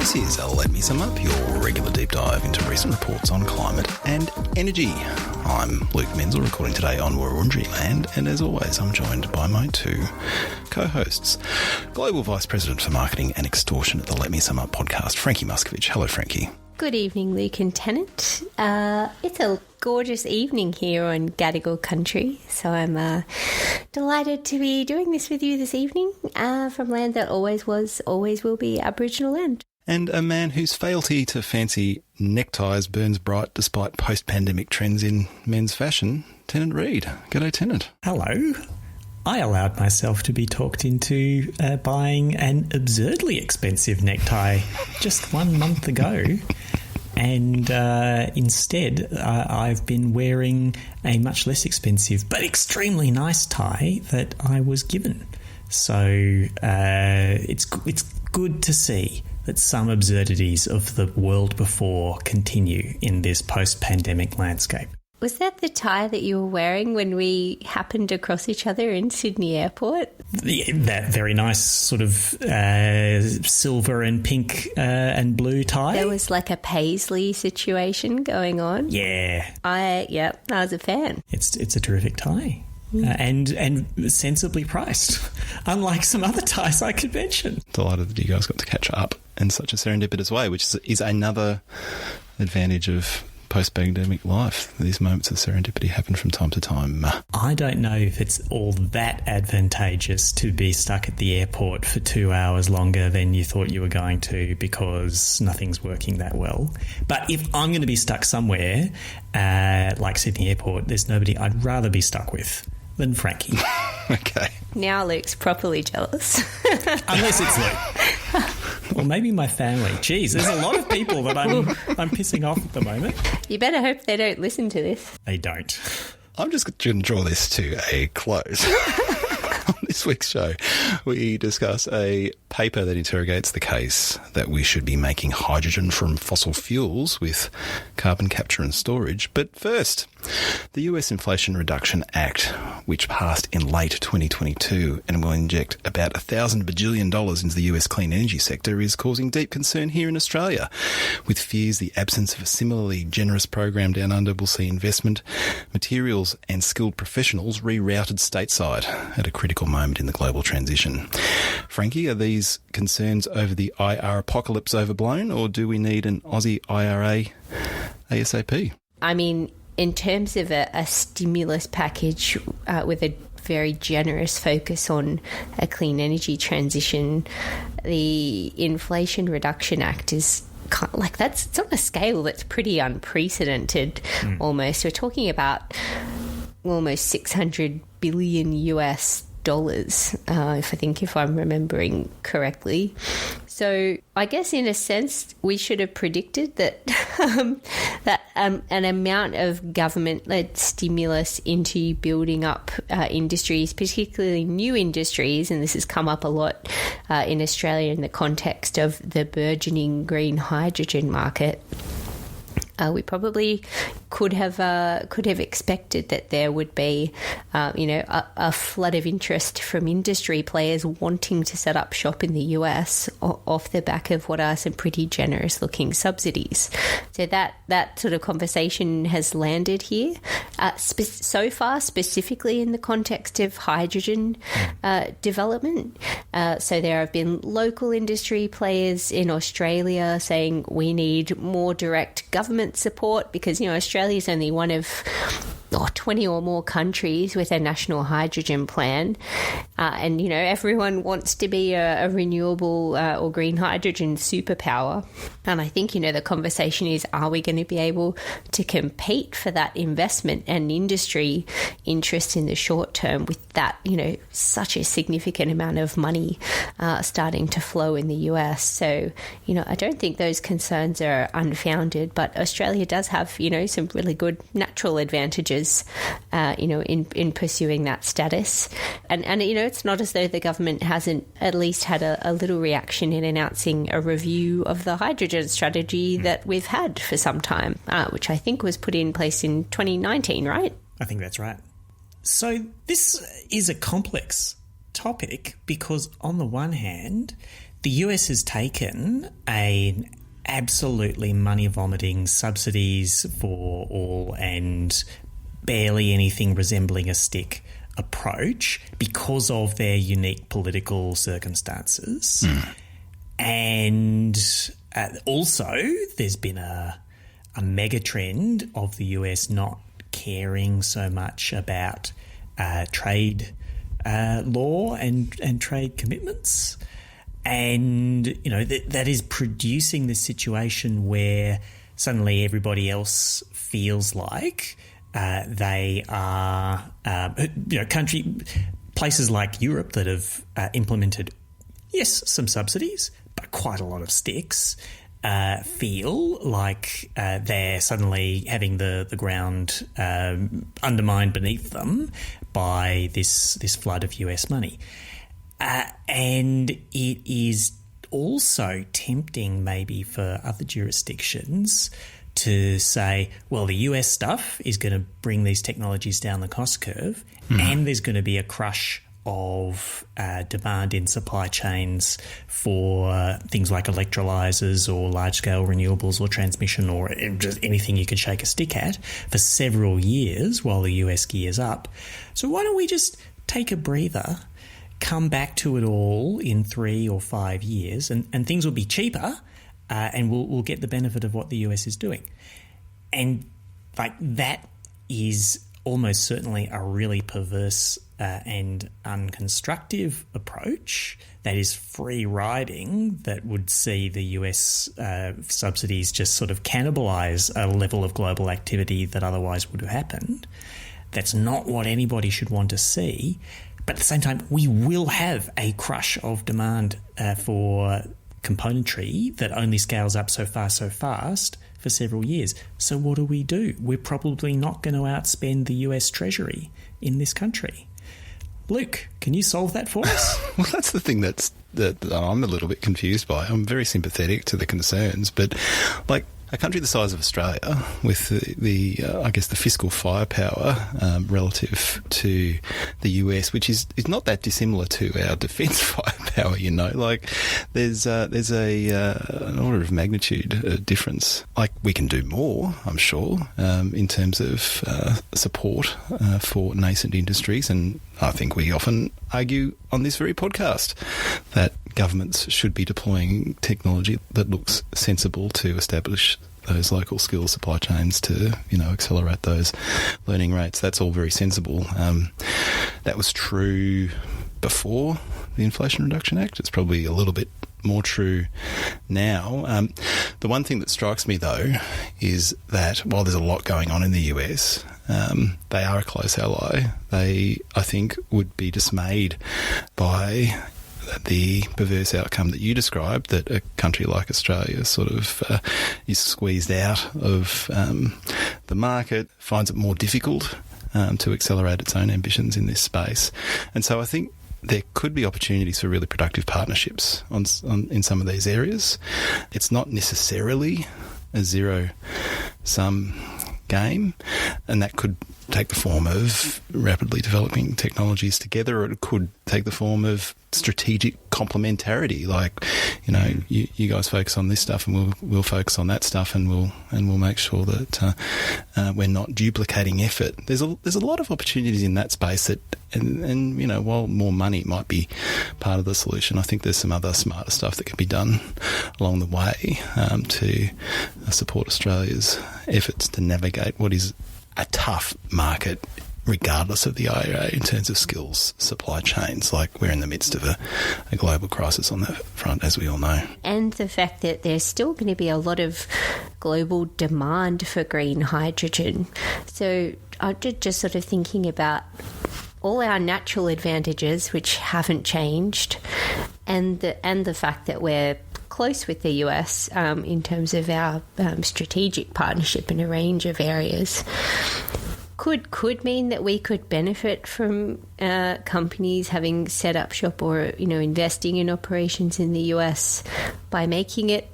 This is Let Me Sum Up, your regular deep dive into recent reports on climate and energy. I'm Luke Menzel, recording today on Wurundjeri land, and as always, I'm joined by my two co-hosts. Global Vice President for Marketing and Extortion at the Let Me Sum Up podcast, Frankie Muscovich. Hello, Frankie. Good evening, Luke and Tennant. It's a gorgeous evening here on Gadigal country, so I'm delighted to be doing this with you this evening from land that always was, always will be Aboriginal land. And a man whose fealty to fancy neckties burns bright despite post-pandemic trends in men's fashion, Tennant Reid. G'day, Tennant. Hello. I allowed myself to be talked into buying an absurdly expensive necktie just 1 month ago. And instead, I've been wearing a much less expensive but extremely nice tie that I was given. So it's good to see that some absurdities of the world before continue in this post-pandemic landscape. Was that the tie that you were wearing when we happened across each other in Sydney Airport? Yeah, that very nice sort of silver and pink and blue tie. There was like a paisley situation going on. Yeah. I was a fan. It's a terrific tie. And sensibly priced, unlike some other ties I could mention. Delighted that you guys got to catch up in such a serendipitous way, which is another advantage of post-pandemic life. These moments of serendipity happen from time to time. I don't know if it's all that advantageous to be stuck at the airport for 2 hours longer than you thought you were going to because nothing's working that well. But if I'm going to be stuck somewhere like Sydney Airport, there's nobody I'd rather be stuck with than Frankie. Okay. Now Luke's properly jealous. Unless it's Luke. Or maybe my family. Geez, there's a lot of people that I'm pissing off at the moment. You better hope they don't listen to this. They don't. I'm just going to draw this to a close. On this week's show, we discuss a paper that interrogates the case that we should be making hydrogen from fossil fuels with carbon capture and storage. But first, the US Inflation Reduction Act, which passed in late 2022 and will inject about $1,000 bajillion into the US clean energy sector, is causing deep concern here in Australia, with fears the absence of a similarly generous program down under will see investment, materials and skilled professionals rerouted stateside at a critical moment in the global transition. Frankie, are these concerns over the IR apocalypse overblown, or do we need an Aussie IRA ASAP? I mean, in terms of a stimulus package with a very generous focus on a clean energy transition, the Inflation Reduction Act is it's on a scale that's pretty unprecedented almost. We're talking about almost 600 billion US dollars, if I'm remembering correctly. So I guess in a sense we should have predicted that an amount of government-led stimulus into building up industries, particularly new industries, and this has come up a lot in Australia in the context of the burgeoning green hydrogen market. We probably could have expected that there would be, a flood of interest from industry players wanting to set up shop in the US off the back of what are some pretty generous-looking subsidies. So that sort of conversation has landed here. So far, specifically in the context of hydrogen development. So there have been local industry players in Australia saying we need more direct government support because, Australia is only one of 20 or more countries with a national hydrogen plan. And, everyone wants to be a renewable or green hydrogen superpower. And I think, the conversation is, are we going to be able to compete for that investment and industry interest in the short term with that, such a significant amount of money starting to flow in the US? So, I don't think those concerns are unfounded, but Australia does have, some really good natural advantages, in pursuing that status. And it's not as though the government hasn't at least had a little reaction in announcing a review of the hydrogen strategy that we've had for some time, which I think was put in place in 2019, right? I think that's right. So this is a complex topic because on the one hand, the US has taken an absolutely money-vomiting subsidies for all and barely anything resembling a stick approach because of their unique political circumstances. And also there's been a mega trend of the US not caring so much about trade law and trade commitments. And, you know, that is producing this situation where suddenly everybody else feels like they are, places like Europe that have implemented, yes, some subsidies, but quite a lot of sticks, feel like they're suddenly having the ground undermined beneath them by this flood of US money. And it is also tempting maybe for other jurisdictions to say, well, the US stuff is going to bring these technologies down the cost curve and there's going to be a crush of demand in supply chains for things like electrolyzers or large-scale renewables or transmission or just anything you could shake a stick at for several years while the US gears up. So why don't we just take a breather, come back to it all in 3 or 5 years and things will be cheaper and we'll get the benefit of what the US is doing. And like that is almost certainly a really perverse and unconstructive approach that is free riding, that would see the US subsidies just sort of cannibalise a level of global activity that otherwise would have happened. That's not what anybody should want to see. But at the same time, we will have a crush of demand for componentry that only scales up so fast for several years. So what do? We're probably not going to outspend the US Treasury in this country. Luke, can you solve that for us? Well, that's the thing that I'm a little bit confused by. I'm very sympathetic to the concerns, but like a country the size of Australia, with the fiscal firepower relative to the US, which is not that dissimilar to our defence firepower, you know, like there's an order of magnitude difference. Like we can do more, I'm sure, in terms of support for nascent industries, and I think we often argue on this very podcast that governments should be deploying technology that looks sensible to establish those local skills supply chains to, you know, accelerate those learning rates. That's all very sensible. That was true before the Inflation Reduction Act. It's probably a little bit more true now. The one thing that strikes me, though, is that while there's a lot going on in the US, they are a close ally. They, I think, would be dismayed by the perverse outcome that you described, that a country like Australia sort of is squeezed out of the market, finds it more difficult to accelerate its own ambitions in this space. And so I think there could be opportunities for really productive partnerships in some of these areas. It's not necessarily a zero-sum game, and that could take the form of rapidly developing technologies together, or it could take the form of strategic complementarity, like, you know, you guys focus on this stuff and we'll focus on that stuff, and we'll make sure that we're not duplicating effort. There's a lot of opportunities in that space that, and you know, while more money might be part of the solution, I think there's some other smarter stuff that can be done along the way to support Australia's efforts to navigate what is a tough market, regardless of the IRA, in terms of skills supply chains. Like, we're in the midst of a global crisis on that front, as we all know. And the fact that there's still going to be a lot of global demand for green hydrogen. So I'm just sort of thinking about all our natural advantages, which haven't changed, and the fact that we're close with the US in terms of our strategic partnership in a range of areas, could mean that we could benefit from companies having set up shop or, you know, investing in operations in the US by making it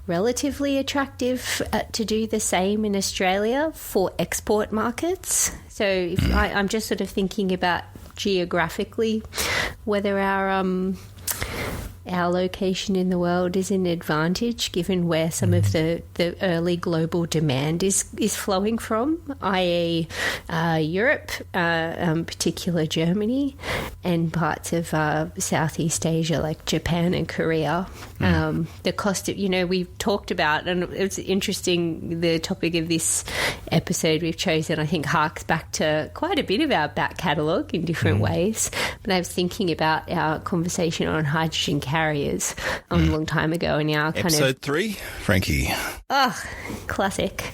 relatively attractive to do the same in Australia for export markets. So if I'm just sort of thinking about geographically whether our our location in the world is an advantage given where some of the early global demand is flowing from, i.e. Europe, particular Germany, and parts of Southeast Asia like Japan and Korea. The cost of, we've talked about, and it's interesting, the topic of this episode we've chosen, I think, harks back to quite a bit of our back catalogue in different ways. But I was thinking about our conversation on hydrogen carriers a long time ago, and our Episode 3, Frankie. Oh, classic.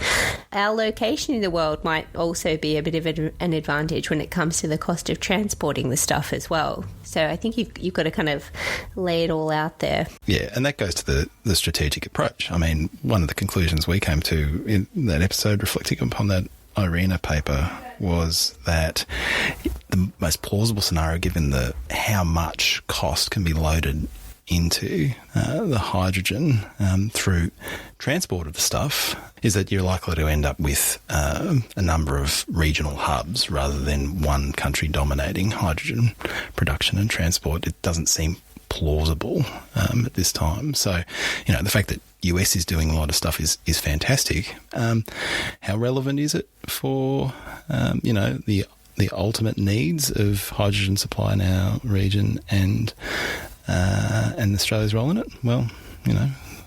Our location in the world might also be a bit of an advantage when it comes to the cost of transporting the stuff as well. So I think you've got to kind of lay it all out there. Yeah, and that goes to the strategic approach. I mean, one of the conclusions we came to in that episode, reflecting upon that IRENA paper, was that the most plausible scenario, given how much cost can be loaded into the hydrogen through transport of the stuff, is that you're likely to end up with a number of regional hubs rather than one country dominating hydrogen production and transport. It doesn't seem plausible at this time. So, the fact that US is doing a lot of stuff is fantastic. How relevant is it for, the ultimate needs of hydrogen supply in our region and Australia's role in it? Well,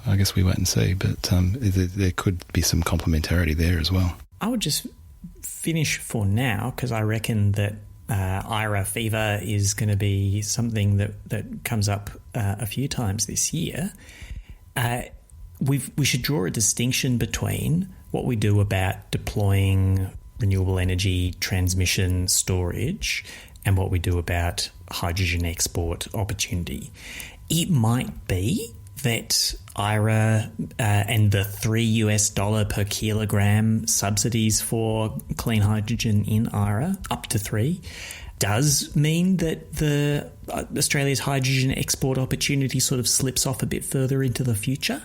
I guess we wait and see, but there could be some complementarity there as well. I would just finish for now, because I reckon that IRA fever is going to be something that comes up a few times this year. We should draw a distinction between what we do about deploying renewable energy transmission storage and what we do about hydrogen export opportunity. It might be that IRA and the $3 per kilogram subsidies for clean hydrogen in IRA, up to 3, does mean that the Australia's hydrogen export opportunity sort of slips off a bit further into the future,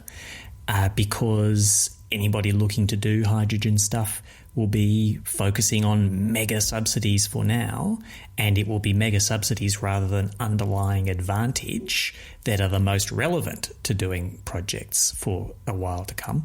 because anybody looking to do hydrogen stuff will be focusing on mega subsidies for now, and it will be mega subsidies rather than underlying advantage that are the most relevant to doing projects for a while to come.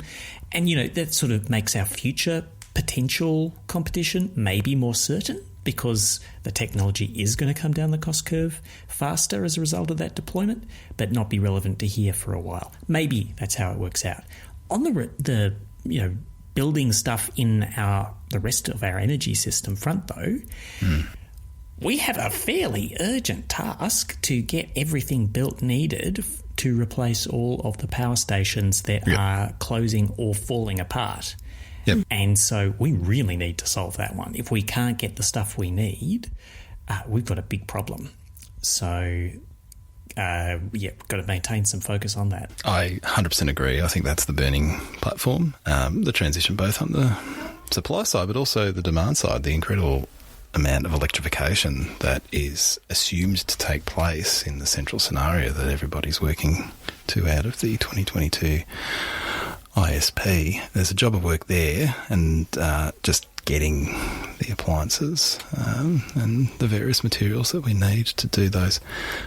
And, that sort of makes our future potential competition maybe more certain, because the technology is going to come down the cost curve faster as a result of that deployment, but not be relevant to here for a while. Maybe that's how it works out. On the building stuff in the rest of our energy system front, though, we have a fairly urgent task to get everything built needed to replace all of the power stations that are closing or falling apart. Yep. And so we really need to solve that one. If we can't get the stuff we need, we've got a big problem. So, we've got to maintain some focus on that. I 100% agree. I think that's the burning platform. The transition both on the supply side but also the demand side, the incredible amount of electrification that is assumed to take place in the central scenario that everybody's working to out of the 2022 ISP. There's a job of work there, and just getting the appliances and the various materials that we need to do those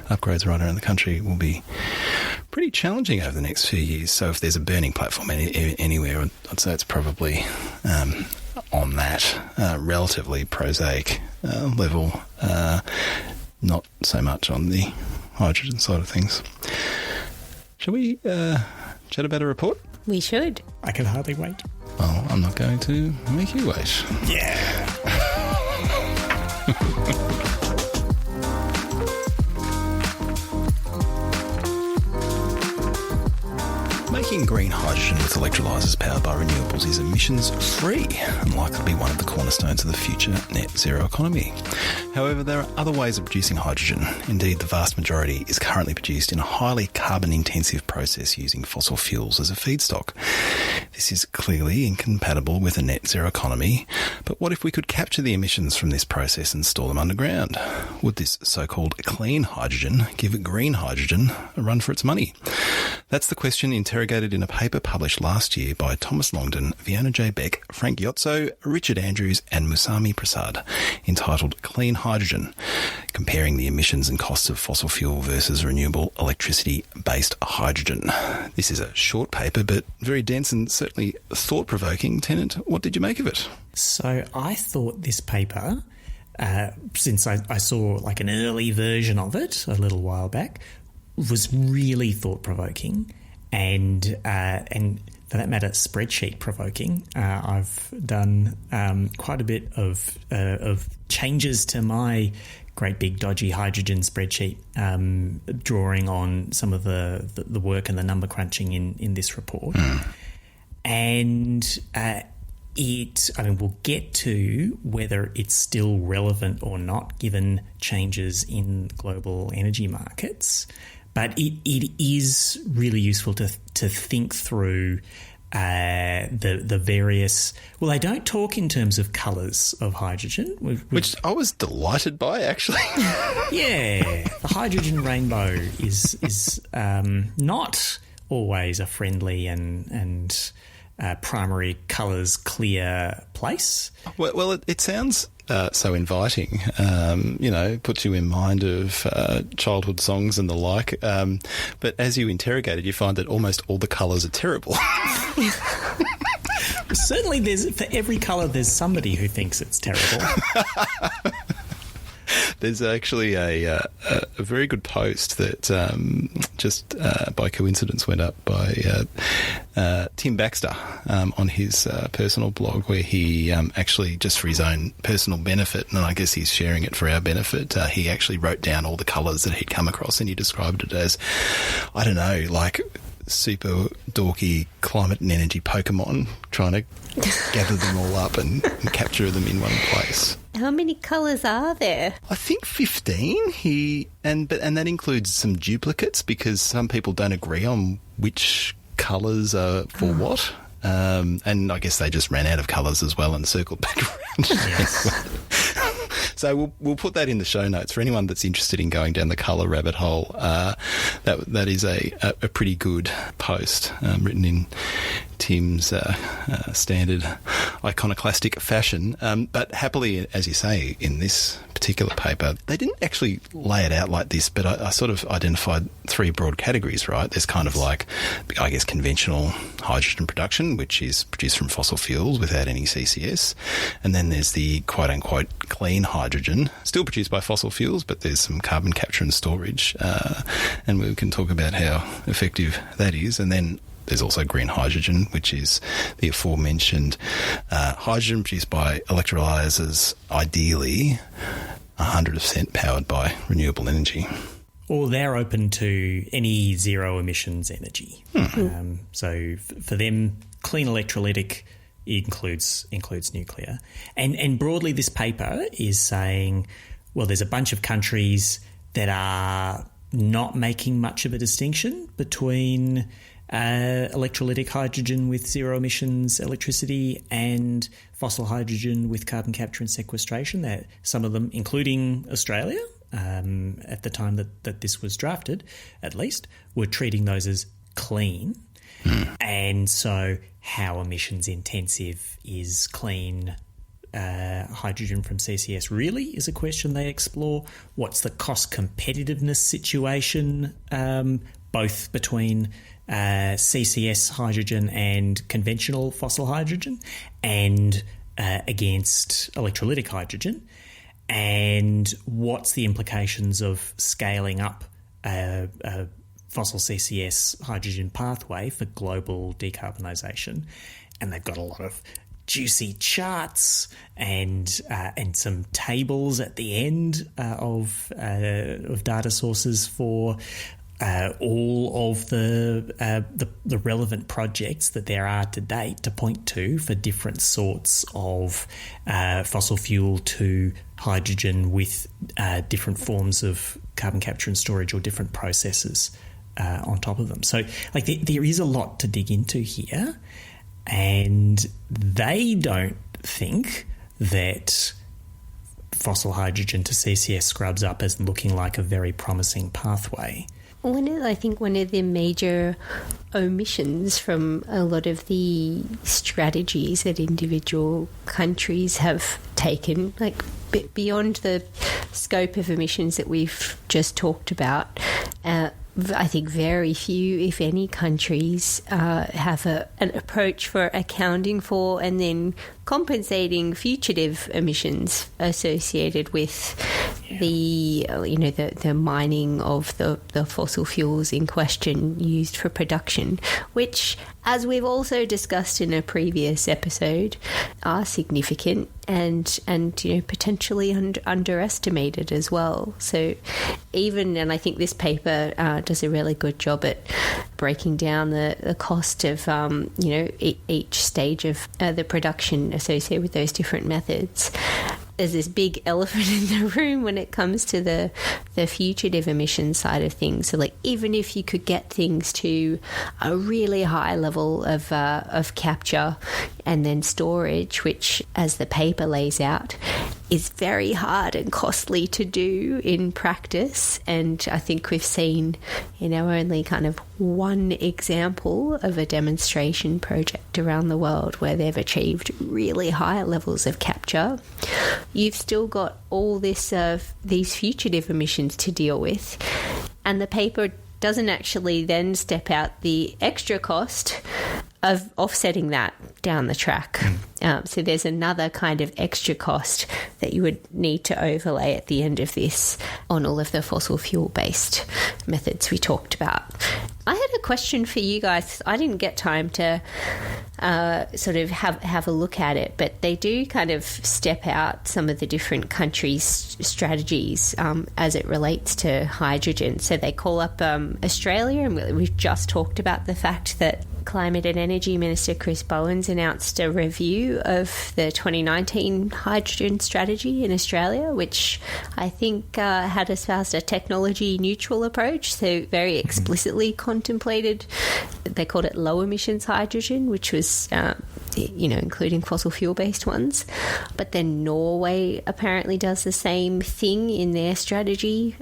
upgrades right around the country will be pretty challenging over the next few years. So if there's a burning platform anywhere, I'd say it's probably on that relatively prosaic level, not so much on the hydrogen side of things. Shall we chat about a report? We should. I can hardly wait. Well, I'm not going to make you wait. Yeah. Making green hydrogen with electrolyzers powered by renewables is emissions-free and likely to be one of the cornerstones of the future net zero economy. However, there are other ways of producing hydrogen. Indeed, the vast majority is currently produced in a highly carbon-intensive process using fossil fuels as a feedstock. This is clearly incompatible with a net zero economy, but what if we could capture the emissions from this process and store them underground? Would this so-called clean hydrogen give green hydrogen a run for its money? That's the question interrogated in a paper published last year by Thomas Longden, Fiona J. Beck, Frank Yotso, Richard Andrews and Musami Prasad, entitled Clean Hydrogen, comparing the emissions and costs of fossil fuel versus renewable electricity-based hydrogen. This is a short paper, but very dense and certainly thought-provoking. Tennant, what did you make of it? So I thought this paper, since I saw like an early version of it a little while back, was really thought-provoking and for that matter, spreadsheet provoking. I've done quite a bit of changes to my great big dodgy hydrogen spreadsheet, drawing on some of the work and the number crunching in this report. And we'll get to whether it's still relevant or not given changes in global energy markets. But it is really useful to think through the various... Well, they don't talk in terms of colours of hydrogen. Which I was delighted by, actually. Yeah. The hydrogen rainbow is not always a friendly and primary colours clear place. Well, it sounds... so inviting, puts you in mind of childhood songs and the like. But as you interrogated, you find that almost all the colours are terrible. Certainly, for every colour, there's somebody who thinks it's terrible. There's actually a very good post that just by coincidence went up by Tim Baxter on his personal blog, where he actually, just for his own personal benefit, and I guess he's sharing it for our benefit, he actually wrote down all the colours that he'd come across, and he described it as, I don't know, like super dorky climate and energy Pokemon trying to gather them all up and capture them in one place. How many colours are there? I think 15. And that includes some duplicates because some people don't agree on which colours are for what. And I guess they just ran out of colours as well and circled back around. Yes. So we'll put that in the show notes for anyone that's interested in going down the colour rabbit hole. That is a pretty good post written in Tim's standard iconoclastic fashion. But happily, as you say, in this particular paper, they didn't actually lay it out like this, but I sort of identified three broad categories, right? There's kind of like, I guess, conventional hydrogen production, which is produced from fossil fuels without any CCS. And then there's the quote-unquote clean hydrogen, still produced by fossil fuels, but there's some carbon capture and storage. And we can talk about how effective that is. And then there's also green hydrogen, which is the aforementioned hydrogen produced by electrolyzers, ideally 100% powered by renewable energy. Or they're open to any zero emissions energy. So for them, clean electrolytic includes nuclear. And broadly, this paper is saying, well, there's a bunch of countries that are not making much of a distinction between electrolytic hydrogen with zero emissions electricity and fossil hydrogen with carbon capture and sequestration. That some of them, including Australia, at the time that this was drafted, at least, were treating those as clean. And so how emissions intensive is clean hydrogen from CCS really is a question they explore. What's the cost competitiveness situation, both between CCS hydrogen and conventional fossil hydrogen, and against electrolytic hydrogen, and what's the implications of scaling up a fossil CCS hydrogen pathway for global decarbonisation. And they've got a lot of juicy charts and some tables at the end of data sources for all of the relevant projects that there are to date to point to for different sorts of fossil fuel to hydrogen with different forms of carbon capture and storage or different processes on top of them. So, like, there is a lot to dig into here. and they don't think that fossil hydrogen to CCS scrubs up as looking like a very promising pathway. I think one of the major omissions from a lot of the strategies that individual countries have taken, like beyond the scope of emissions that we've just talked about, I think very few, if any, countries have an approach for accounting for and then compensating fugitive emissions associated with the mining of the fossil fuels in question used for production, which, as we've also discussed in a previous episode, are significant and potentially underestimated as well. So and I think this paper does a really good job at breaking down the cost of each stage of the production associated with those different methods. There's this big elephant in the room when it comes to the fugitive emission side of things. So, like, even if you could get things to a really high level of capture and then storage, which, as the paper lays out, is very hard and costly to do in practice. And I think we've seen, only kind of one example of a demonstration project around the world where they've achieved really high levels of capture. You've still got all these fugitive emissions to deal with, and the paper doesn't actually then step out the extra cost of offsetting that down the track. So there's another kind of extra cost that you would need to overlay at the end of this on all of the fossil fuel-based methods we talked about. I had a question for you guys. I didn't get time to sort of have a look at it, but they do kind of step out some of the different countries' strategies as it relates to hydrogen. So they call up Australia, and we've just talked about the fact that Climate and Energy Minister Chris Bowen's announced a review of the 2019 hydrogen strategy in Australia, which I think had espoused a technology neutral approach, so very explicitly contemplated, they called it low emissions hydrogen, which was including fossil fuel based ones. But then Norway apparently does the same thing in their strategy.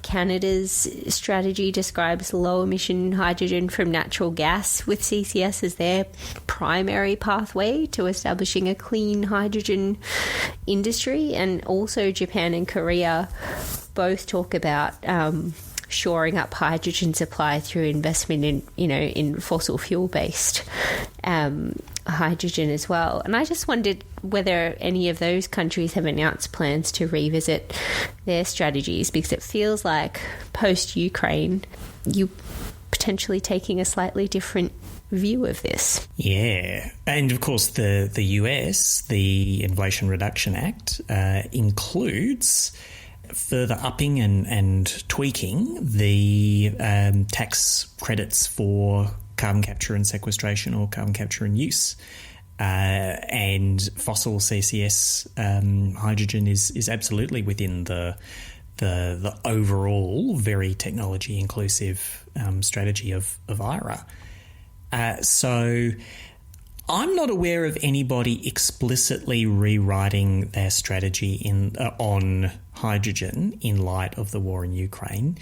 Canada's strategy describes low emission hydrogen from natural gas with CCS as their primary pathway to establishing a clean hydrogen industry. And also Japan and Korea both talk about shoring up hydrogen supply through investment in fossil fuel based hydrogen as well. And I just wondered whether any of those countries have announced plans to revisit their strategies, because it feels like post-Ukraine you potentially taking a slightly different view of this. Yeah. And of course the US, the Inflation Reduction Act, includes further upping and tweaking the tax credits for carbon capture and sequestration, or carbon capture and use. And fossil CCS hydrogen is absolutely within the overall very technology inclusive strategy of IRA. So I'm not aware of anybody explicitly rewriting their strategy on hydrogen in light of the war in Ukraine,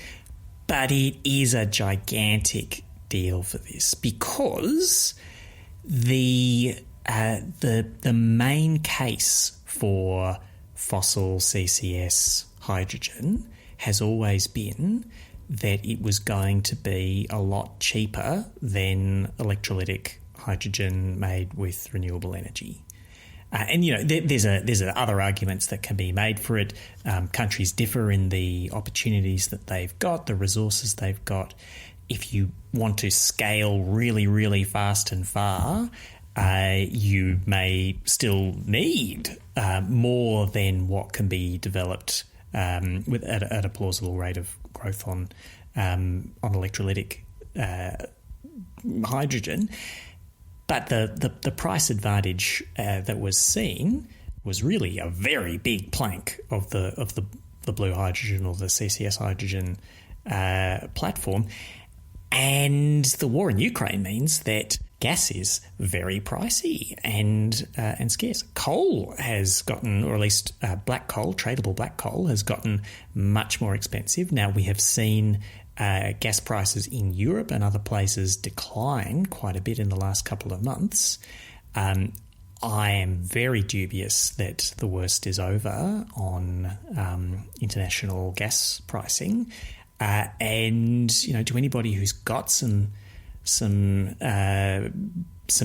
but it is a gigantic deal for this, because the main case for fossil CCS hydrogen has always been that it was going to be a lot cheaper than electrolytic hydrogen made with renewable energy. And there's other arguments that can be made for it. Countries differ in the opportunities that they've got, the resources they've got. If you want to scale really, really fast and far, you may still need more than what can be developed at a plausible rate of growth on electrolytic hydrogen. But the price advantage that was seen was really a very big plank of the blue hydrogen, or the CCS hydrogen platform. And the war in Ukraine means that gas is very pricey and scarce. Coal has gotten, or at least black coal, tradable black coal, has gotten much more expensive. Now, we have seen gas prices in Europe and other places decline quite a bit in the last couple of months. I am very dubious that the worst is over on international gas pricing. And, to anybody who's got some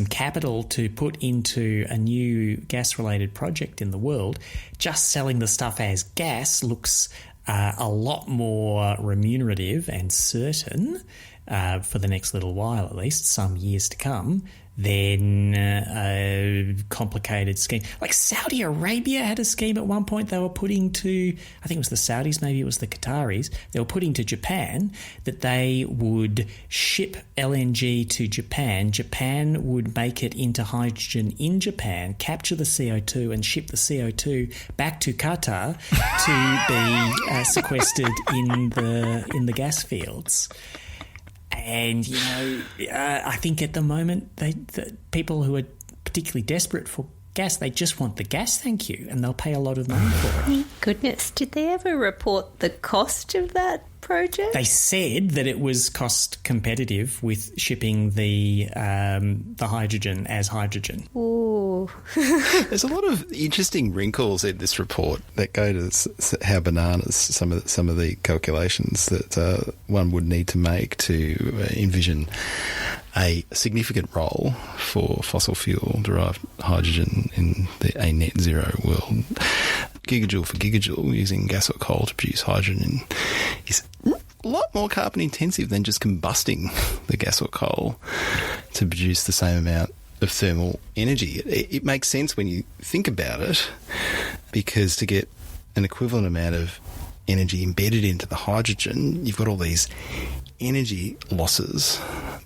capital to put into a new gas-related project in the world, just selling the stuff as gas looks a lot more remunerative and certain for the next little while, at least some years to come, than a complicated scheme. Like Saudi Arabia had a scheme at one point they were putting to, I think it was the Saudis, maybe it was the Qataris, they were putting to Japan that they would ship LNG to Japan. Japan would make it into hydrogen in Japan, capture the CO2 and ship the CO2 back to Qatar to be sequestered in the gas fields. And, I think at the moment, the people who are particularly desperate for gas, they just want the gas, thank you, and they'll pay a lot of money for it. Goodness, did they ever report the cost of that project? They said that it was cost competitive with shipping the hydrogen as hydrogen. Ooh. There's a lot of interesting wrinkles in this report that go to how bananas some of the calculations that one would need to make to envision a significant role for fossil fuel derived hydrogen in a net zero world. Gigajoule for gigajoule using gas or coal to produce hydrogen is a lot more carbon intensive than just combusting the gas or coal to produce the same amount of thermal energy. It makes sense when you think about it, because to get an equivalent amount of energy embedded into the hydrogen, you've got all these energy losses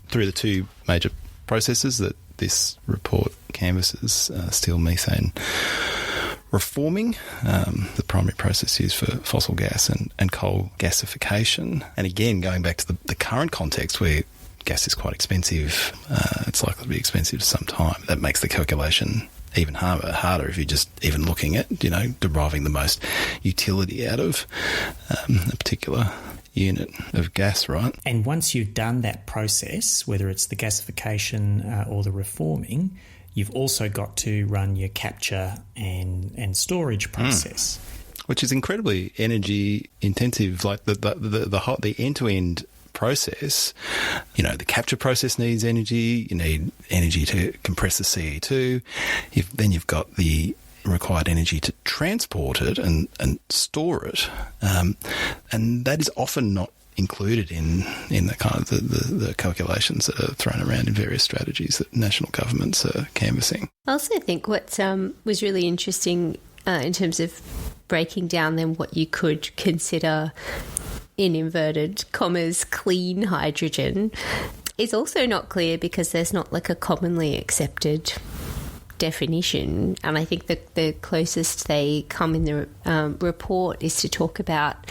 through the two major processes that this report canvasses, steel methane reforming, the primary process used for fossil gas, and coal gasification. And again, going back to the current context where gas is quite expensive, it's likely to be expensive for some time. That makes the calculation even harder if you're just even looking at, deriving the most utility out of a particular unit of gas, right? And once you've done that process, whether it's the gasification or the reforming, you've also got to run your capture and storage process. Which is incredibly energy intensive, like the end-to-end process. The capture process needs energy. You need energy to compress the CO2. Then you've got the required energy to transport it and store it. And that is often not included in the kind of the calculations that are thrown around in various strategies that national governments are canvassing. I also think what was really interesting in terms of breaking down then what you could consider, in inverted commas, clean hydrogen is also not clear, because there's not like a commonly accepted definition. And I think the closest they come in the report is to talk about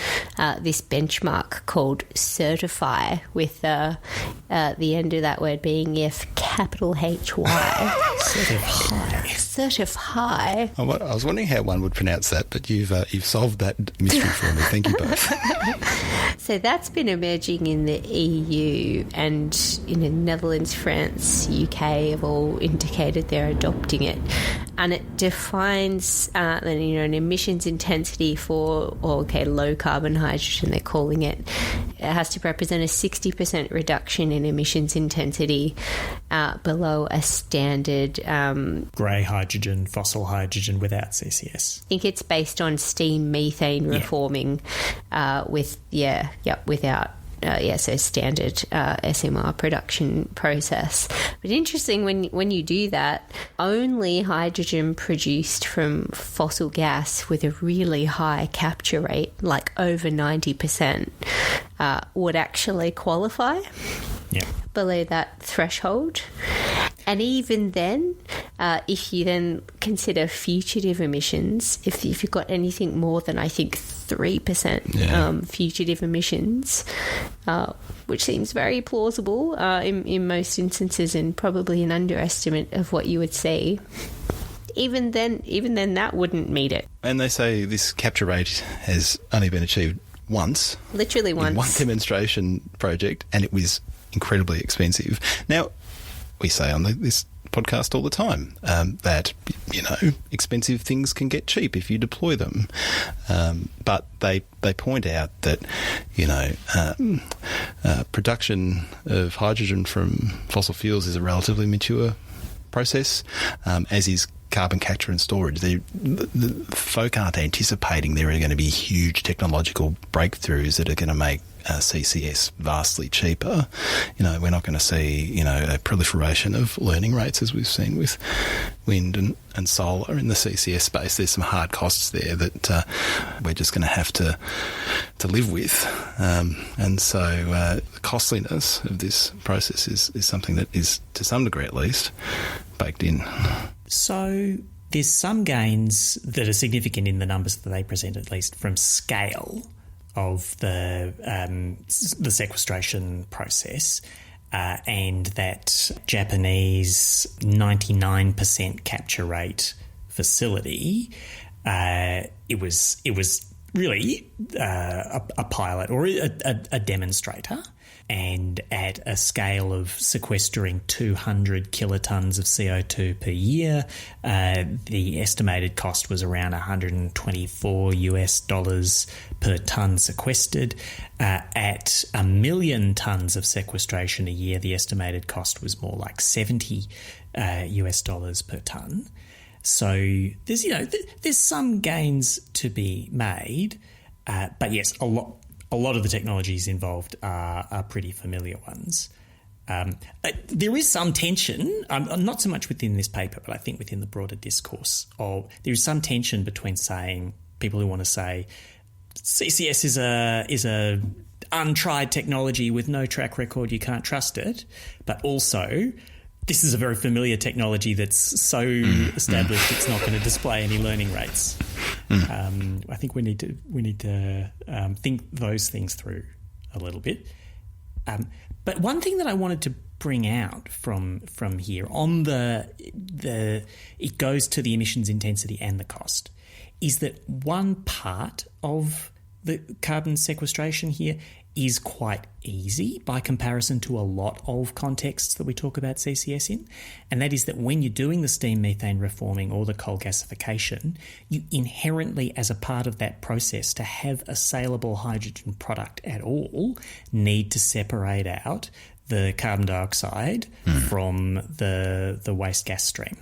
this benchmark called Certify, with the end of that word being capital-HY. Certify. I was wondering how one would pronounce that, but you've solved that mystery for me. Thank you both. So that's been emerging in the EU, and the Netherlands, France, UK have all indicated they're adopting it. And it defines an emissions intensity for low carbon hydrogen, they're calling it. It has to represent a 60% reduction in emissions intensity below a standard grey hydrogen, fossil hydrogen without CCS. I think it's based on steam methane reforming without so standard SMR production process. But interesting, when you do that, only hydrogen produced from fossil gas with a really high capture rate, like over 90%, would actually qualify below that threshold. And even then, if you then consider fugitive emissions, if you've got anything more than, I think, 3% fugitive emissions, which seems very plausible in most instances, and probably an underestimate of what you would see. Even then, that wouldn't meet it. And they say this capture rate has only been achieved once. Literally once. In one demonstration project, and it was incredibly expensive. Now, we say on this podcast all the time that, expensive things can get cheap if you deploy them. But they point out that, production of hydrogen from fossil fuels is a relatively mature process, as is carbon capture and storage. The folk aren't anticipating there are going to be huge technological breakthroughs that are going to make CCS vastly cheaper. We're not going to see, a proliferation of learning rates as we've seen with wind and solar in the CCS space. There's some hard costs there that we're just going to have to live with. And so the costliness of this process is something that is, to some degree at least, baked in. So there's some gains that are significant in the numbers that they present, at least from scale of the sequestration process, and that Japanese 99% capture rate facility. It was really a pilot or a demonstrator. And at a scale of sequestering 200 kilotons of CO2 per year, the estimated cost was around $124 per ton sequestered. At 1 million tons of sequestration a year, the estimated cost was more like $70 per ton. So there's some gains to be made, but yes, a lot of the technologies involved are pretty familiar ones. There is some tension, not so much within this paper, but I think within the broader discourse. There is some tension between people who want to say CCS is a untried technology with no track record, you can't trust it, but also this is a very familiar technology that's so established it's not going to display any learning rates. I think we need to think those things through a little bit. But one thing that I wanted to bring out from here on it goes to the emissions intensity and the cost, is that one part of the carbon sequestration here is quite easy by comparison to a lot of contexts that we talk about CCS in, and that is that when you're doing the steam methane reforming or the coal gasification, you inherently, as a part of that process, to have a saleable hydrogen product at all, need to separate out the carbon dioxide from the waste gas stream.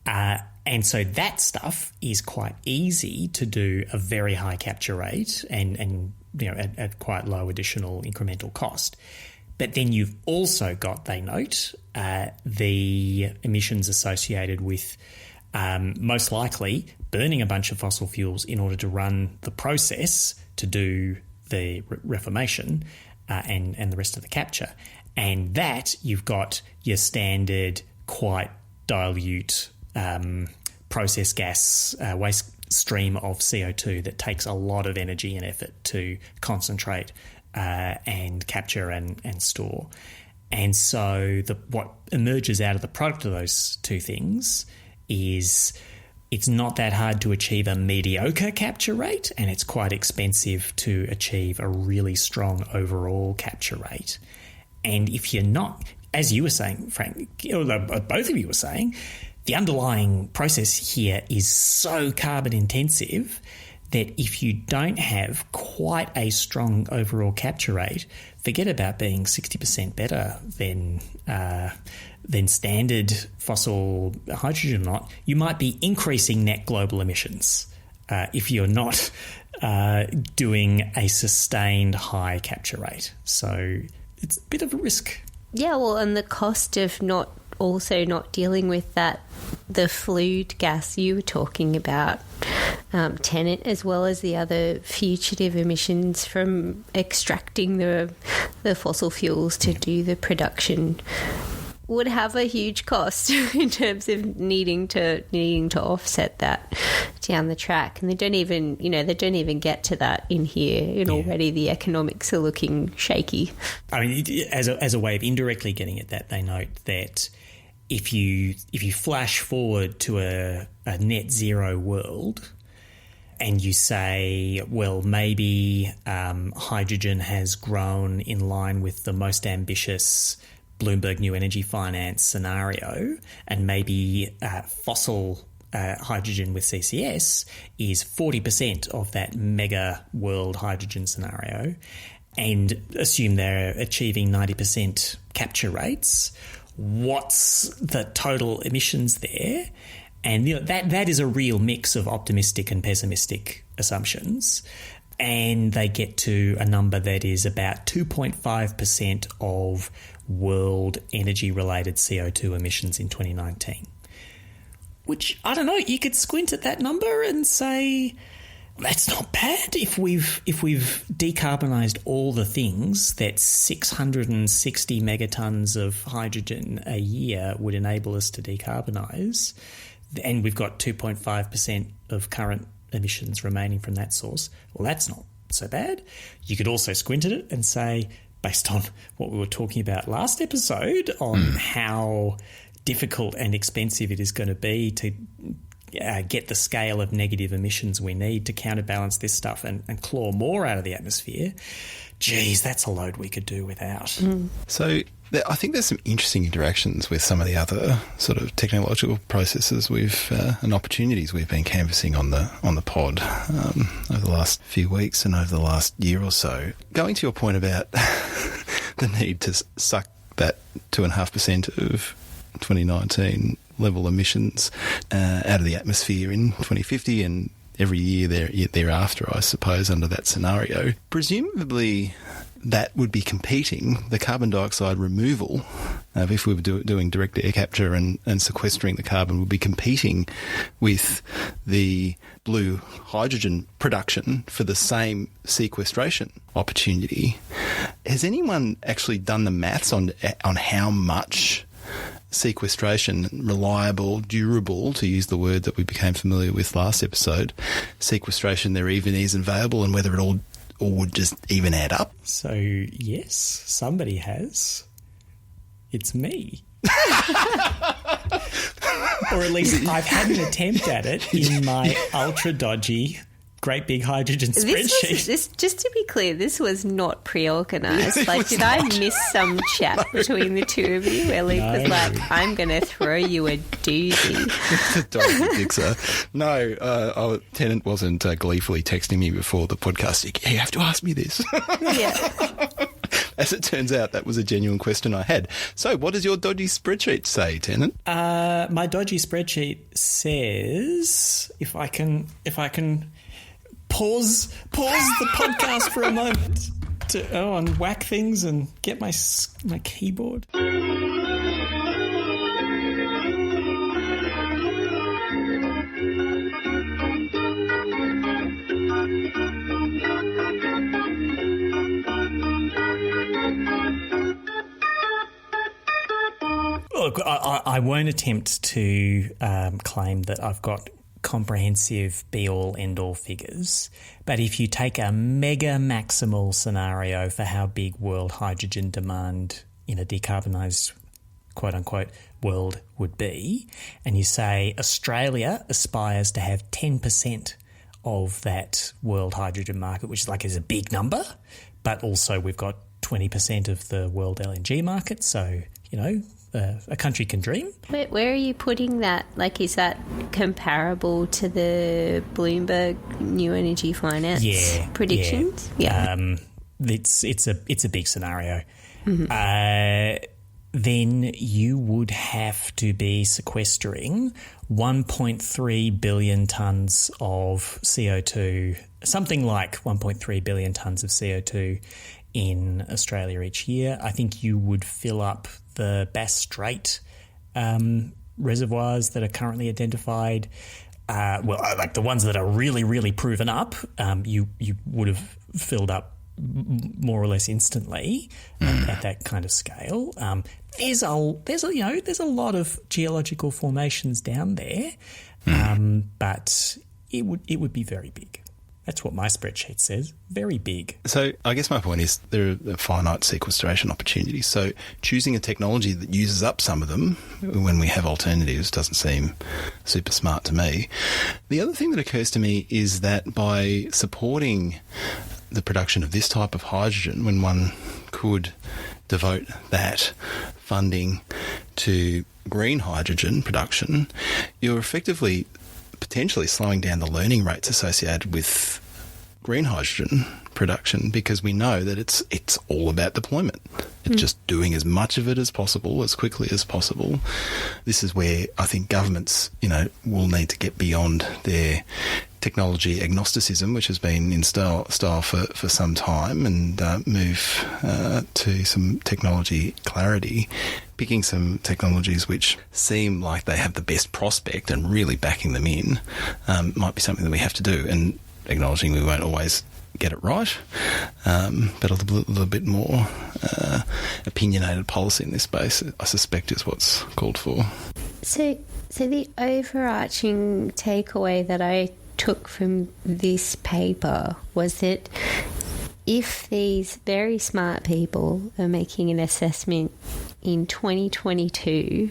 And so that stuff is quite easy to do a very high capture rate and at quite low additional incremental cost. But then you've also got, they note, the emissions associated with most likely burning a bunch of fossil fuels in order to run the process to do the reformation and the rest of the capture. And that you've got your standard quite dilute process gas waste stream of CO2 that takes a lot of energy and effort to concentrate and capture and store. And so what emerges out of the product of those two things is it's not that hard to achieve a mediocre capture rate, and it's quite expensive to achieve a really strong overall capture rate. And if you're not, as you were saying, Frank, both of you were saying, the underlying process here is so carbon intensive that if you don't have quite a strong overall capture rate, forget about being 60% better than standard fossil hydrogen or not. You might be increasing net global emissions if you're not doing a sustained high capture rate. So it's a bit of a risk. Yeah, well, and the cost of not dealing with the flued gas you were talking about, TENET, as well as the other fugitive emissions from extracting the fossil fuels to do the production, would have a huge cost in terms of needing to offset that down the track, and they don't even get to that in here, and already the economics are looking shaky. I mean, as a way of indirectly getting at that, they note that if you flash forward to a net zero world, and you say, well, maybe hydrogen has grown in line with the most ambitious Bloomberg New Energy Finance scenario, and maybe fossil hydrogen with CCS is 40% of that mega world hydrogen scenario, and assume they're achieving 90% capture rates, what's the total emissions there? And that is a real mix of optimistic and pessimistic assumptions. And they get to a number that is about 2.5% of world energy-related CO2 emissions in 2019. Which, I don't know, you could squint at that number and say, that's not bad. If we've decarbonised all the things that 660 megatons of hydrogen a year would enable us to decarbonise, and we've got 2.5% of current emissions remaining from that source, well, that's not so bad. You could also squint at it and say, based on what we were talking about last episode on how difficult and expensive it is going to be to get the scale of negative emissions we need to counterbalance this stuff and claw more out of the atmosphere, geez, that's a load we could do without. So I think there's some interesting interactions with some of the other sort of technological processes and opportunities we've been canvassing on the pod over the last few weeks and over the last year or so. Going to your point about the need to suck that 2.5% of 2019 level emissions out of the atmosphere in 2050 and every year thereafter, I suppose, under that scenario. Presumably that would be competing, the carbon dioxide removal, if we were doing direct air capture and sequestering the carbon, would be competing with the blue hydrogen production for the same sequestration opportunity. Has anyone actually done the maths on how much sequestration, reliable, durable, to use the word that we became familiar with last episode, sequestration there even is available, and whether it all would just even add up? So, yes, somebody has. It's me. Or at least I've had an attempt at it in my ultra dodgy great big hydrogen spreadsheet. Just to be clear, this was not pre-organised. Like, did I miss some chat between the two of you where Luke was like, I'm going to throw you a doozy? Don't think so. No, our tenant wasn't gleefully texting me before the podcast. You have to ask me this. Yeah. As it turns out, that was a genuine question I had. So what does your dodgy spreadsheet say, Tenant? My dodgy spreadsheet says, if I can pause the podcast for a moment and whack things and get my keyboard. Look, I won't attempt to claim that I've got comprehensive be-all, end-all figures, but if you take a mega maximal scenario for how big world hydrogen demand in a decarbonised, quote-unquote, world would be, and you say Australia aspires to have 10% of that world hydrogen market, which is a big number, but also we've got 20% of the world LNG market, so, a country can dream. Where are you putting that? Like, is that comparable to the Bloomberg New Energy Finance predictions? Yeah. It's a big scenario. Mm-hmm. Then you would have to be sequestering 1.3 billion tonnes of CO2, something like 1.3 billion tonnes of CO2 in Australia each year. I think you would fill up the Bass Strait reservoirs that are currently identified. Like the ones that are really, really proven up, you would have filled up more or less instantly at that kind of scale. There's a lot of geological formations down there, but it would be very big. That's what my spreadsheet says. Very big. So I guess my point is there are finite sequestration opportunities. So choosing a technology that uses up some of them when we have alternatives doesn't seem super smart to me. The other thing that occurs to me is that by supporting the production of this type of hydrogen, when one could devote that funding to green hydrogen production, you're effectively potentially slowing down the learning rates associated with green hydrogen production, because we know that it's all about deployment. It's just doing as much of it as possible, as quickly as possible. This is where I think governments, will need to get beyond their technology agnosticism, which has been in style for some time, and move to some technology clarity, picking some technologies which seem like they have the best prospect and really backing them in might be something that we have to do, and acknowledging we won't always get it right, but a little bit more opinionated policy in this space, I suspect, is what's called for. So the overarching takeaway that I took from this paper was that if these very smart people are making an assessment in 2022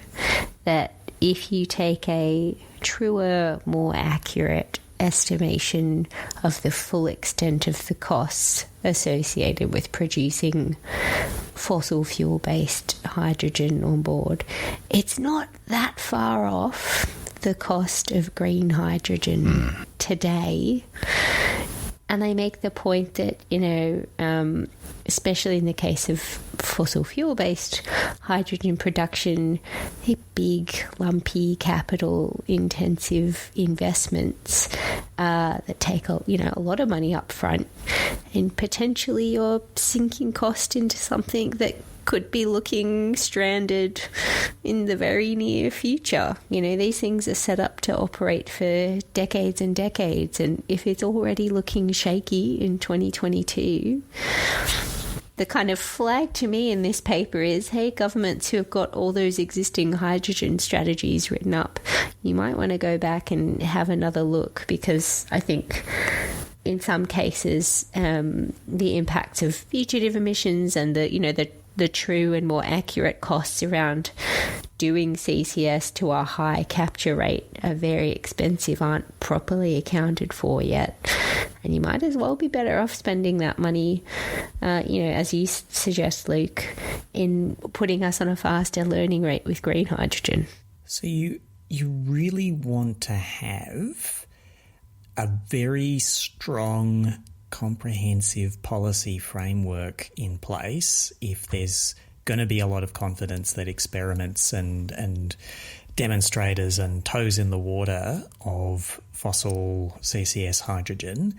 that if you take a truer, more accurate estimation of the full extent of the costs associated with producing fossil fuel-based hydrogen on board, it's not that far off the cost of green hydrogen today. And they make the point that, especially in the case of fossil fuel-based hydrogen production, the big, lumpy, capital-intensive investments that take a lot of money up front, and potentially you're sinking cost into something that could be looking stranded in the very near future. These things are set up to operate for decades and decades, and if it's already looking shaky in 2022, the kind of flag to me in this paper is, hey, governments who have got all those existing hydrogen strategies written up, you might want to go back and have another look, because I think in some cases the impacts of fugitive emissions and the true and more accurate costs around doing CCS to a high capture rate are very expensive, aren't properly accounted for yet. And you might as well be better off spending that money, as you suggest, Luke, in putting us on a faster learning rate with green hydrogen. So you really want to have a very strong, comprehensive policy framework in place if there's going to be a lot of confidence that experiments and demonstrators and toes in the water of fossil CCS hydrogen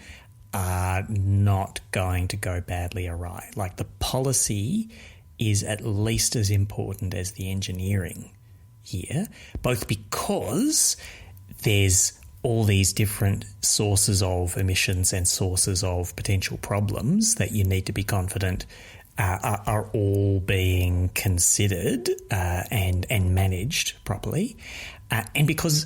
are not going to go badly awry. Like, the policy is at least as important as the engineering here, both because there's all these different sources of emissions and sources of potential problems that you need to be confident are all being considered and managed properly, and because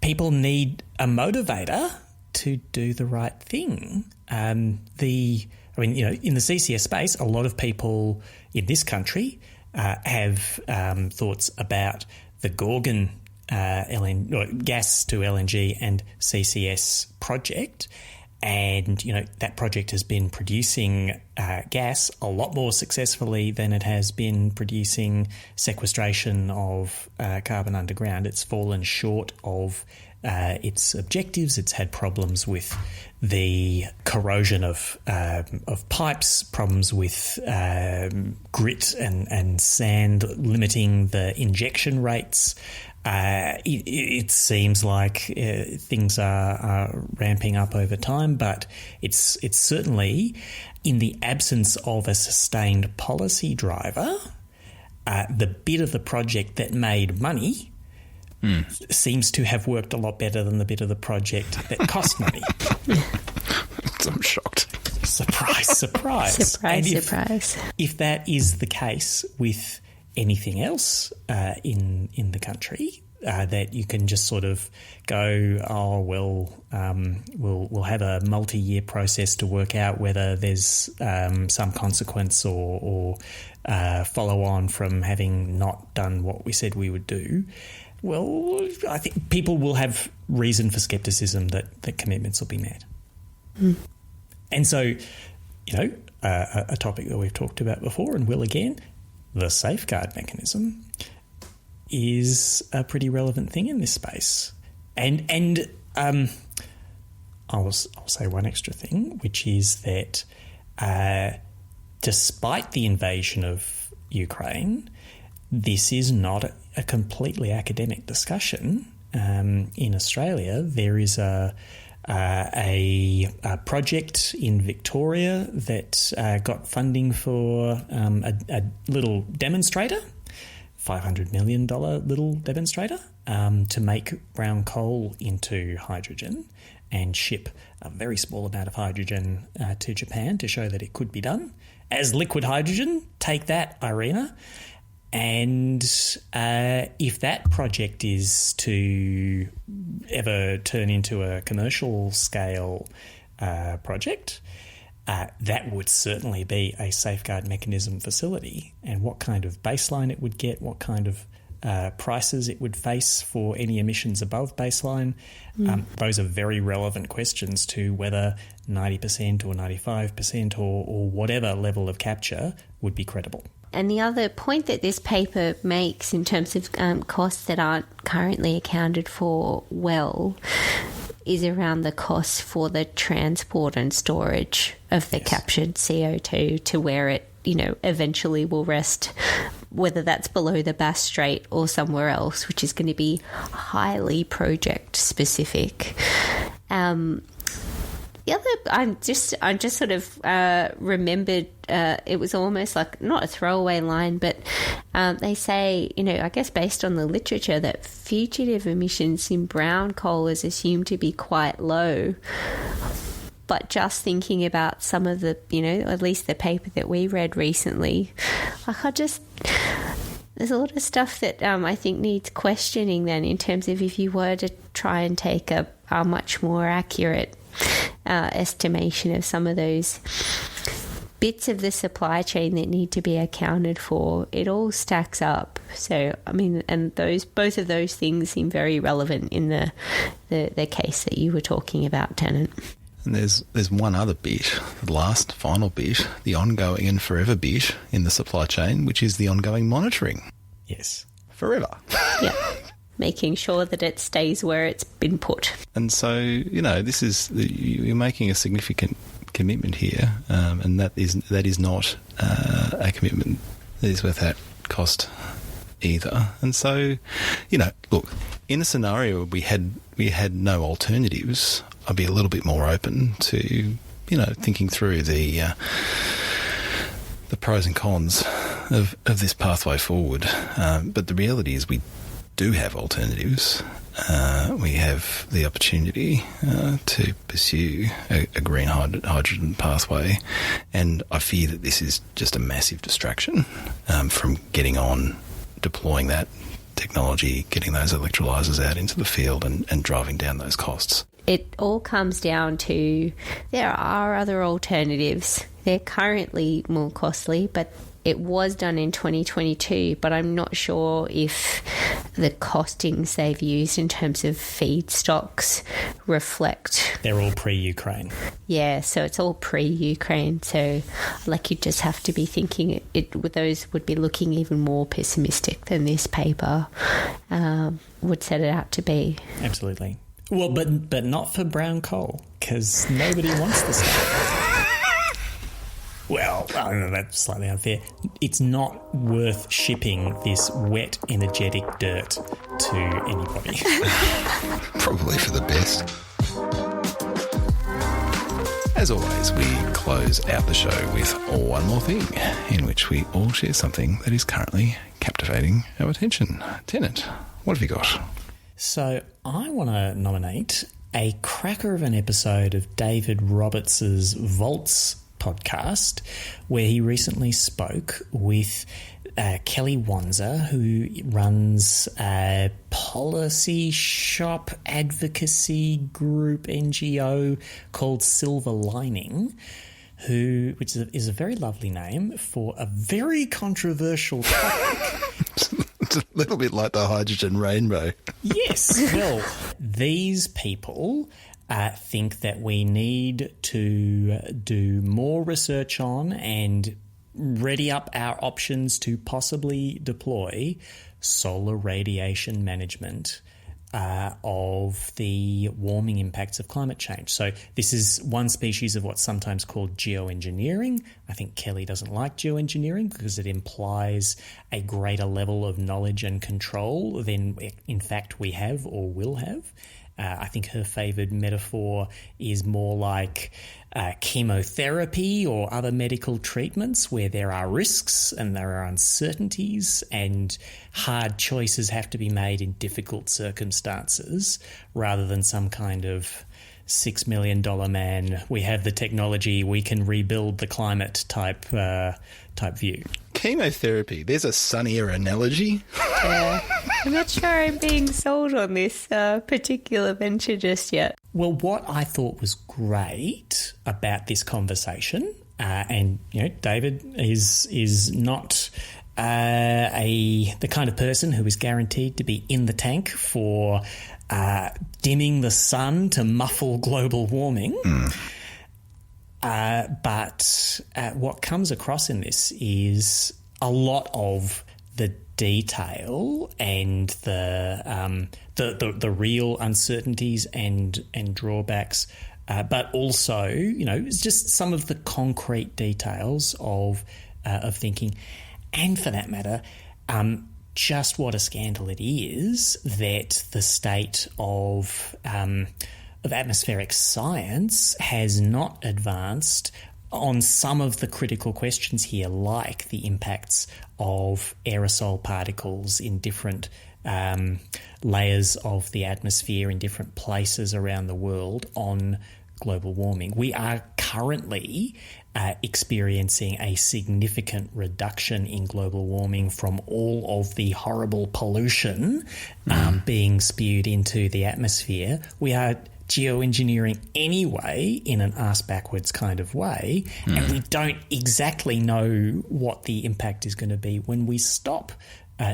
people need a motivator to do the right thing. In the CCS space, a lot of people in this country have thoughts about the Gorgon gas to LNG and CCS project, and that project has been producing gas a lot more successfully than it has been producing sequestration of carbon underground. It's fallen short of its objectives. It's had problems with the corrosion of pipes, problems with grit and sand limiting the injection rates. It seems like things are ramping up over time, but it's certainly, in the absence of a sustained policy driver, the bit of the project that made money seems to have worked a lot better than the bit of the project that cost money. I'm shocked. Surprise, surprise. Surprise, And surprise. If that is the case with anything else in the country, that you can just sort of go, oh, well, we'll have a multi-year process to work out whether there's some consequence or follow on from having not done what we said we would do. Well, I think people will have reason for scepticism that commitments will be met. Mm. And so, a topic that we've talked about before and will again, the safeguard mechanism is a pretty relevant thing in this space. And I'll say one extra thing, which is that despite the invasion of Ukraine, this is not a completely academic discussion. In Australia, there is a project in Victoria that got funding for a little demonstrator, $500 million little demonstrator, to make brown coal into hydrogen and ship a very small amount of hydrogen to Japan to show that it could be done as liquid hydrogen. Take that, Irina. And if that project is to ever turn into a commercial scale project, that would certainly be a safeguard mechanism facility. And what kind of baseline it would get, what kind of prices it would face for any emissions above baseline, those are very relevant questions to whether 90% or 95% or whatever level of capture would be credible. And the other point that this paper makes in terms of costs that aren't currently accounted for well is around the costs for the transport and storage of the captured CO2 to where it, eventually will rest, whether that's below the Bass Strait or somewhere else, which is going to be highly project specific. The other, I just sort of remembered, it was almost like, not a throwaway line, but they say, I guess based on the literature, that fugitive emissions in brown coal is assumed to be quite low. But just thinking about some of the, at least the paper that we read recently, there's a lot of stuff that I think needs questioning then, in terms of if you were to try and take a much more accurate estimation of some of those bits of the supply chain that need to be accounted for. It all stacks up. So, and both of those things seem very relevant in the case that you were talking about, Tennant. And there's one other bit, the last, final bit, the ongoing and forever bit in the supply chain, which is the ongoing monitoring. Yes. Forever. Yeah. Making sure that it stays where it's been put. And so, this is, you're making a significant commitment here, and that is not a commitment that is without cost either. And so, look, in a scenario where we had no alternatives, I'd be a little bit more open to, thinking through the pros and cons of this pathway forward. But the reality is we do have alternatives. We have the opportunity to pursue a green hydrogen pathway, and I fear that this is just a massive distraction from getting on, deploying that technology, getting those electrolyzers out into the field and driving down those costs. It all comes down to there are other alternatives. They're currently more costly, but it was done in 2022, but I'm not sure if the costings they've used in terms of feedstocks reflect. They're all pre-Ukraine. Yeah, so it's all pre-Ukraine. So, you just have to be thinking those would be looking even more pessimistic than this paper would set it out to be. Absolutely. Well, but not for brown coal, because nobody wants the stuff. Well, I don't know, that's slightly unfair. It's not worth shipping this wet, energetic dirt to anybody. Probably for the best. As always, we close out the show with one more thing, in which we all share something that is currently captivating our attention. Tennant, what have you got? So I want to nominate a cracker of an episode of David Roberts's Volts podcast, where he recently spoke with Kelly Wanzer, who runs a policy shop advocacy group NGO called Silver Lining, which is a very lovely name for a very controversial topic. It's a little bit like the hydrogen rainbow. Yes. Well, these people think that we need to do more research on and ready up our options to possibly deploy solar radiation management of the warming impacts of climate change. So this is one species of what's sometimes called geoengineering. I think Kelly doesn't like geoengineering because it implies a greater level of knowledge and control than in fact we have or will have. I think her favoured metaphor is more like chemotherapy or other medical treatments where there are risks and there are uncertainties and hard choices have to be made in difficult circumstances, rather than some kind of $6 million man, we have the technology, we can rebuild the climate type view. Chemotherapy, there's a sunnier analogy. I'm not sure I'm being sold on this particular venture just yet. Well, what I thought was great about this conversation, and David is not the kind of person who is guaranteed to be in the tank for dimming the sun to muffle global warming. But what comes across in this is a lot of the detail and the real uncertainties and drawbacks, but also it's just some of the concrete details of thinking, and for that matter, just what a scandal it is that the state of atmospheric science has not advanced on some of the critical questions here, like the impacts of aerosol particles in different layers of the atmosphere in different places around the world on global warming. We are currently experiencing a significant reduction in global warming from all of the horrible pollution being spewed into the atmosphere. We are geoengineering anyway in an ass-backwards kind of way, and we don't exactly know what the impact is going to be when we stop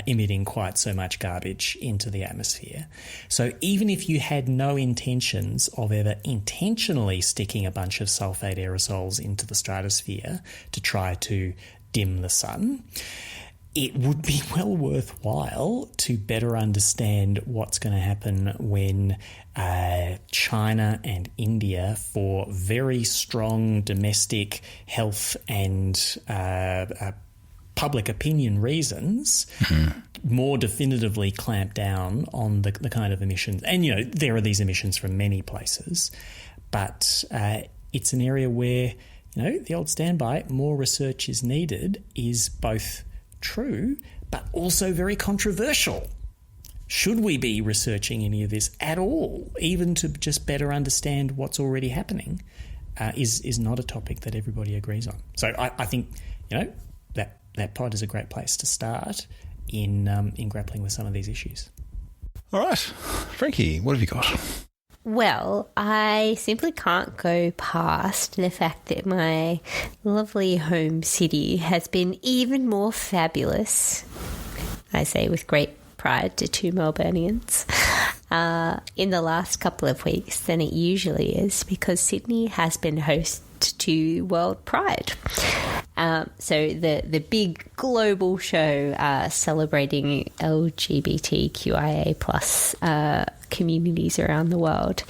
emitting quite so much garbage into the atmosphere. So even if you had no intentions of ever intentionally sticking a bunch of sulfate aerosols into the stratosphere to try to dim the sun, it would be well worthwhile to better understand what's going to happen when China and India, for very strong domestic health and public opinion reasons, more definitively clamp down on the kind of emissions. And, there are these emissions from many places, but it's an area where, the old standby, more research is needed, is both true, but also very controversial. Should we be researching any of this at all, even to just better understand what's already happening, is not a topic that everybody agrees on. So I think, that pod is a great place to start in grappling with some of these issues. All right. Frankie, what have you got? Well, I simply can't go past the fact that my lovely home city has been even more fabulous, I say with great pride to two Melburnians, in the last couple of weeks than it usually is, because Sydney has been host to World Pride. So the big global show celebrating LGBTQIA plus communities around the world.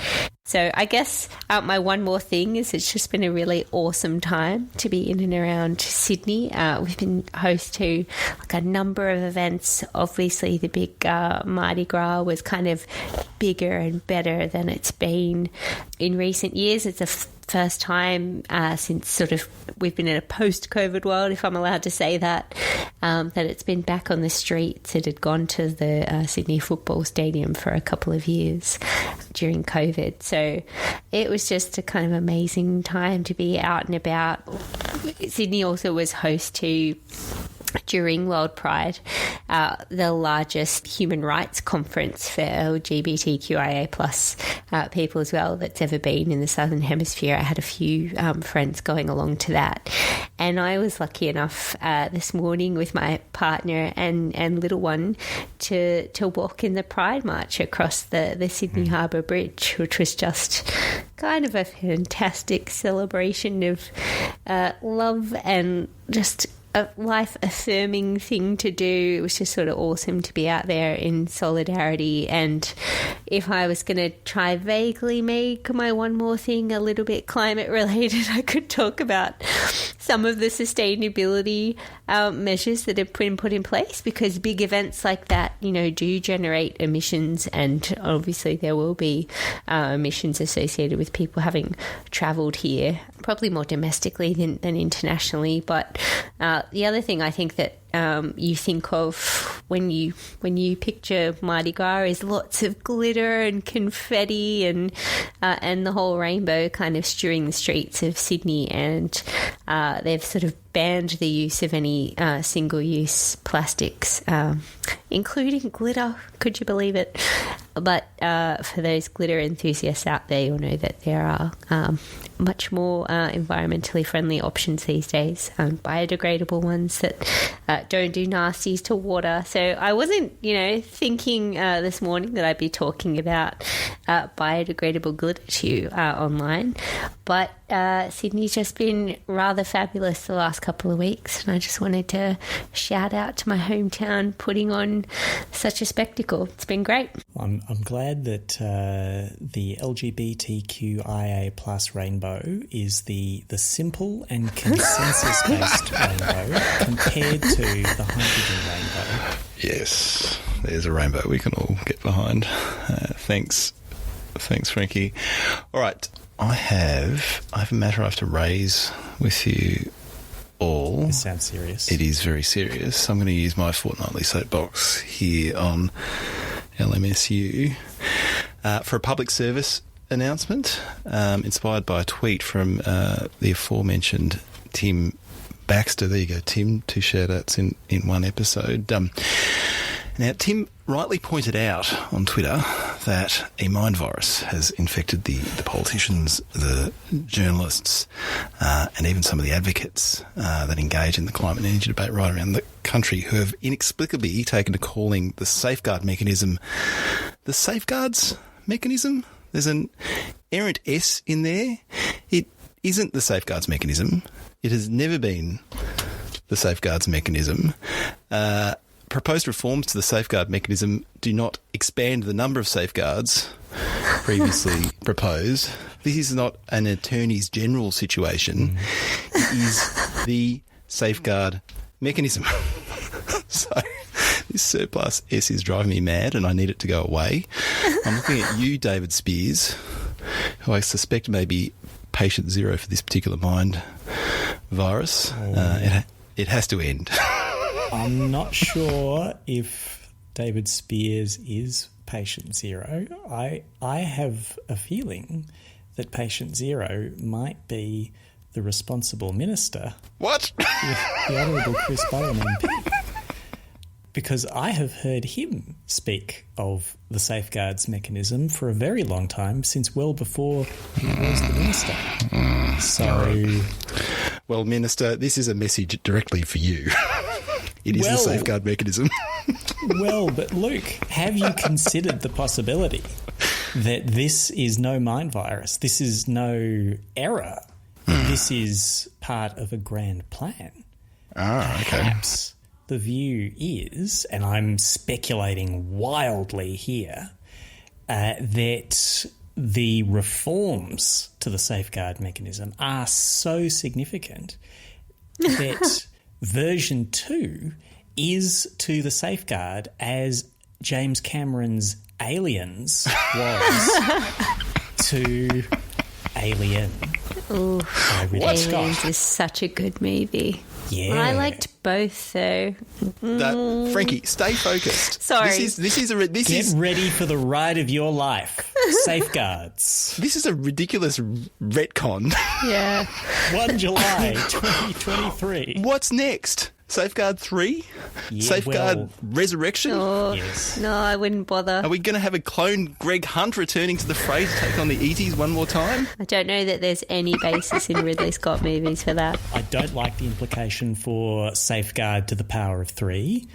So I guess my one more thing is it's just been a really awesome time to be in and around Sydney. We've been host to a number of events. Obviously, the big Mardi Gras was kind of bigger and better than it's been in recent years. It's the first time since sort of we've been in a post-COVID world, if I'm allowed to say that, that it's been back on the streets. It had gone to the Sydney Football Stadium for a couple of years during COVID. So it was just a kind of amazing time to be out and about. Sydney also was host to, during World Pride, the largest human rights conference for LGBTQIA plus people as well that's ever been in the Southern Hemisphere. I had a few friends going along to that. And I was lucky enough this morning with my partner and little one to walk in the Pride March across the Sydney Harbour Bridge, which was just kind of a fantastic celebration of love and just a life-affirming thing to do. It was just sort of awesome to be out there in solidarity. And if I was going to try vaguely make my one more thing a little bit climate-related, I could talk about some of the sustainability measures that have been put in place, because big events like that, you know, do generate emissions, and obviously there will be emissions associated with people having travelled here, probably more domestically than internationally. But the other thing I think that you think of when you picture Mardi Gras is lots of glitter and confetti and the whole rainbow kind of strewing the streets of Sydney, and they've sort of banned the use of any single-use plastics, including glitter. Could you believe it? But for those glitter enthusiasts out there, you'll know that there are much more environmentally friendly options these days, biodegradable ones that don't do nasties to water. So I wasn't, thinking this morning that I'd be talking about biodegradable glitter to you online, but Sydney's just been rather fabulous the last couple of weeks, and I just wanted to shout out to my hometown putting on such a spectacle. It's been great. I'm glad that the LGBTQIA plus rainbow is the simple and consensus-based rainbow compared to the hydrogen rainbow. Yes, there's a rainbow we can all get behind. Thanks, Frankie. All right, I have a matter I have to raise with you all. This sounds serious. It is very serious. I'm going to use my fortnightly soapbox here on LMSU for a public service announcement inspired by a tweet from the aforementioned Tim Baxter. There you go, Tim. 2 shout-outs in one episode. Now, Tim rightly pointed out on Twitter that a mind virus has infected the politicians, the journalists, and even some of the advocates that engage in the climate and energy debate right around the country, who have inexplicably taken to calling the safeguard mechanism the safeguards mechanism. There's an errant S in there. It isn't the safeguards mechanism. It has never been the safeguards mechanism. Proposed reforms to the safeguard mechanism do not expand the number of safeguards previously proposed. This is not an attorney's general situation. It is the safeguard mechanism. So this surplus S is driving me mad, and I need it to go away. I'm looking at you, David Spears, who I suspect may be patient zero for this particular mind virus. It has to end. I'm not sure if David Spears is patient zero. I have a feeling that patient zero might be the responsible minister. What? The Honourable Chris Bowen MP. Because I have heard him speak of the safeguards mechanism for a very long time, since well before he was the minister. Well, Minister, this is a message directly for you. It is the safeguard mechanism. Well, but Luke, have you considered the possibility that this is no mind virus? This is no error. This is part of a grand plan. Okay. Perhaps the view is, and I'm speculating wildly here, that the reforms to the safeguard mechanism are so significant that version 2 is to the safeguard as James Cameron's Aliens was to Alien. Ooh, What? Aliens is such a good movie. Yeah. I liked both, though. Frankie, stay focused. Sorry. Get ready for the ride of your life. Safeguards. This is a ridiculous retcon. Yeah. 1 July 2023. What's next? Safeguard 3? Yeah, Safeguard well- Resurrection? Oh, Yes. no, I wouldn't bother. Are we going to have a clone Greg Hunt returning to the fray to take on the Eaties one more time? I don't know that there's any basis in Ridley Scott movies for that. I don't like the implication for Safeguard to the power of 3.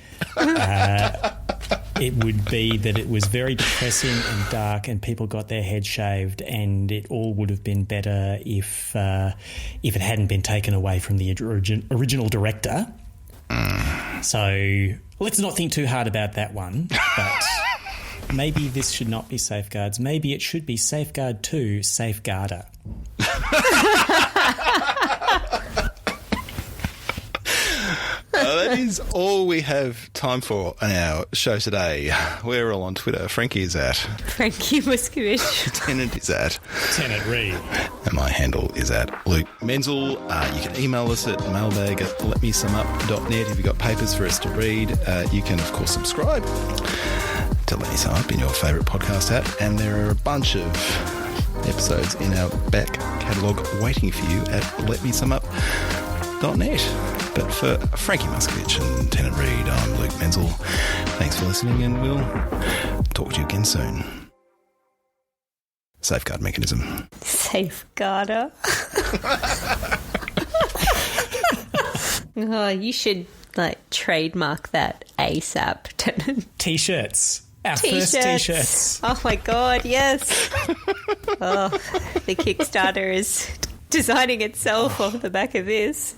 It would be that it was very depressing and dark and people got their head shaved, and it all would have been better if it hadn't been taken away from the original director. So let's not think too hard about that one, but maybe this should not be Safeguards. Maybe it should be Safeguard 2, Safeguarder. That is all we have time for on our show today. We're all on Twitter. Frankie is at. Frankie Muscovich. Tennant is at. Tennant Reed. And my handle is at Luke Menzel. You can email us at mailbag@letmesumup.net if you've got papers for us to read. You can, of course, subscribe to Let Me Sum Up in your favourite podcast app. And there are a bunch of episodes in our back catalogue waiting for you at letmesumup.net. But for Frankie Muscovich and Tennant Reed, I'm Luke Menzel. Thanks for listening, and we'll talk to you again soon. Safeguard mechanism. Safeguarder. Oh, you should trademark that ASAP. T-shirts. Our first T-shirts. Oh my God, yes. Oh, the Kickstarter is designing itself off the back of this.